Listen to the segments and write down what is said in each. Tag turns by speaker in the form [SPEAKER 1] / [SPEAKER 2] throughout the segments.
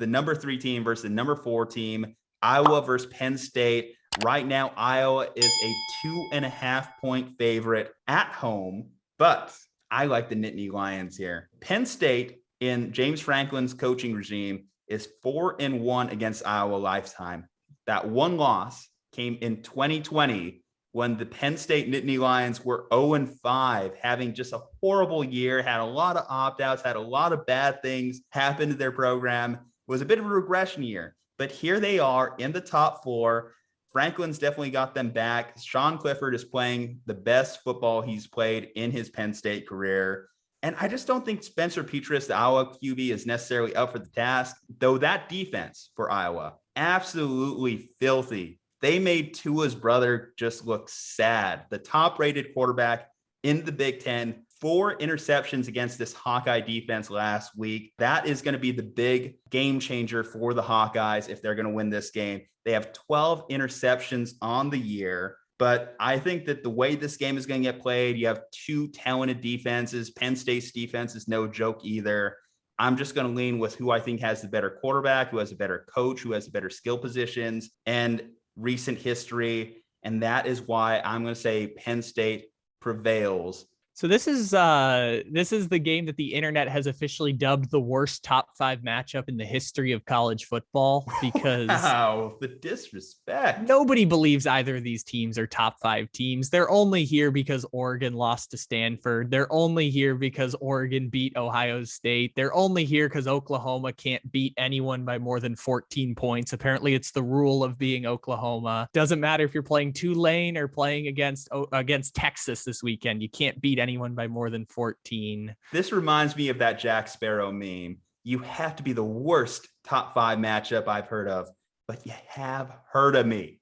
[SPEAKER 1] the number 3 team versus the number 4 team, Iowa versus Penn State. Right now, Iowa is a 2.5-point favorite at home, but I like the Nittany Lions here. Penn State in James Franklin's coaching regime is 4-1 against Iowa lifetime. That one loss came in 2020 when the Penn State Nittany Lions were 0-5, having just a horrible year, had a lot of opt-outs, had a lot of bad things happen to their program. It was a bit of a regression year, but here they are in the top 4. Franklin's definitely got them back. Sean Clifford is playing the best football he's played in his Penn State career. And I just don't think Spencer Petras, the Iowa QB, is necessarily up for the task, though that defense for Iowa, absolutely filthy. They made Tua's brother just look sad. The top-rated quarterback in the Big Ten, 4 interceptions against this Hawkeye defense last week. That is going to be the big game changer for the Hawkeyes if they're going to win this game. They have 12 interceptions on the year, but I think that the way this game is going to get played, you have 2 talented defenses. Penn State's defense is no joke either. I'm just going to lean with who I think has the better quarterback, who has a better coach, who has the better skill positions and recent history. And that is why I'm going to say Penn State prevails.
[SPEAKER 2] So this is the game that the internet has officially dubbed the worst top 5 matchup in the history of college football, because
[SPEAKER 1] wow, the disrespect.
[SPEAKER 2] Nobody believes either of these teams are top 5 teams. They're only here because Oregon lost to Stanford. They're only here because Oregon beat Ohio State. They're only here because Oklahoma can't beat anyone by more than 14 points. Apparently it's the rule of being Oklahoma. Doesn't matter if you're playing Tulane or playing against Texas this weekend. You can't beat anyone by more than 14.
[SPEAKER 1] This reminds me of that Jack Sparrow meme. You have to be the worst top 5 matchup I've heard of, but you have heard of me.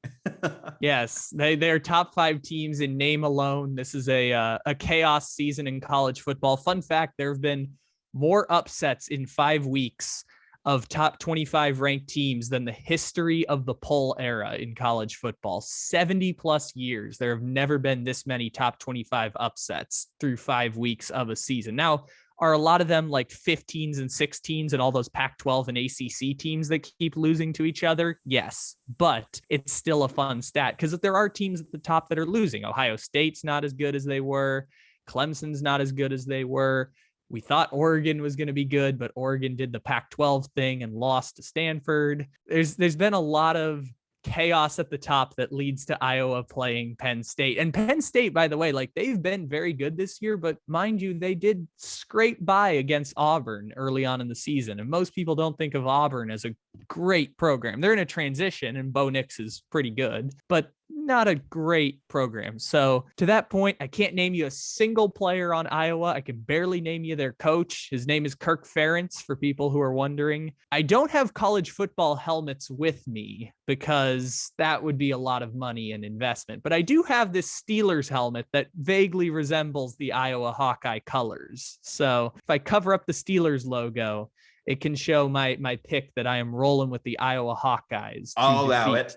[SPEAKER 2] Yes, they're top 5 teams in name alone. This is a chaos season in college football. Fun fact, there have been more upsets in 5 weeks of top 25 ranked teams than the history of the poll era in college football. 70 plus years. There have never been this many top 25 upsets through 5 weeks of a season. Now, are a lot of them like 15s and 16s and all those Pac-12 and ACC teams that keep losing to each other? Yes, but it's still a fun stat because there are teams at the top that are losing. Ohio State's not as good as they were. Clemson's not as good as they were. We thought Oregon was going to be good, but Oregon did the Pac-12 thing and lost to Stanford. There's been a lot of chaos at the top that leads to Iowa playing Penn State. And Penn State, by the way, like they've been very good this year, but mind you, they did scrape by against Auburn early on in the season. And most people don't think of Auburn as a great program. They're in a transition and Bo Nix is pretty good, but not a great program. So to that point, I can't name you a single player on Iowa. I can barely name you their coach. His name is Kirk Ferentz, for people who are wondering. I don't have college football helmets with me because that would be a lot of money and investment. But I do have this Steelers helmet that vaguely resembles the Iowa Hawkeye colors. So if I cover up the Steelers logo, it can show my pick that I am rolling with the Iowa Hawkeyes.
[SPEAKER 1] I'll allow it.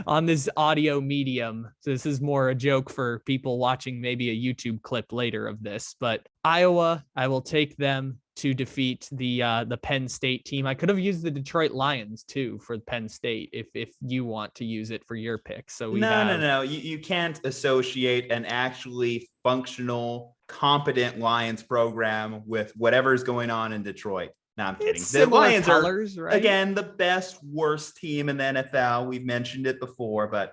[SPEAKER 2] On this audio medium. So this is more a joke for people watching maybe a YouTube clip later of this, but Iowa, I will take them to defeat the Penn State team. I could have used the Detroit Lions too for Penn State if you want to use it for your pick. So
[SPEAKER 1] no. You can't associate an actually functional, competent Lions program with whatever's going on in Detroit. No, I'm kidding. The Lions colors, are, right? Again, the best, worst team in the NFL. We've mentioned it before, but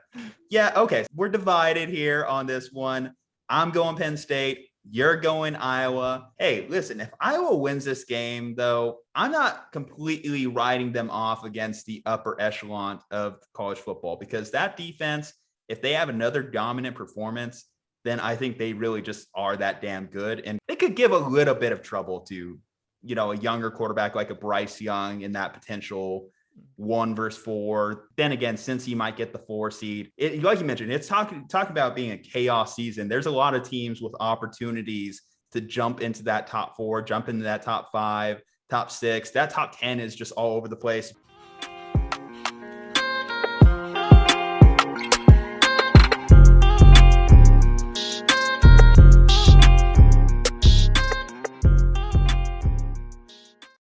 [SPEAKER 1] yeah, okay. We're divided here on this one. I'm going Penn State. You're going Iowa. Hey, listen, if Iowa wins this game, though, I'm not completely writing them off against the upper echelon of college football because that defense, if they have another dominant performance, then I think they really just are that damn good. And they could give a little bit of trouble to a younger quarterback like a Bryce Young in that potential 1 versus 4. Then again, since he might get the 4 seed, like you mentioned, it's talking about being a chaos season. There's a lot of teams with opportunities to jump into that top 4, jump into that top 5, top 6. That top 10 is just all over the place.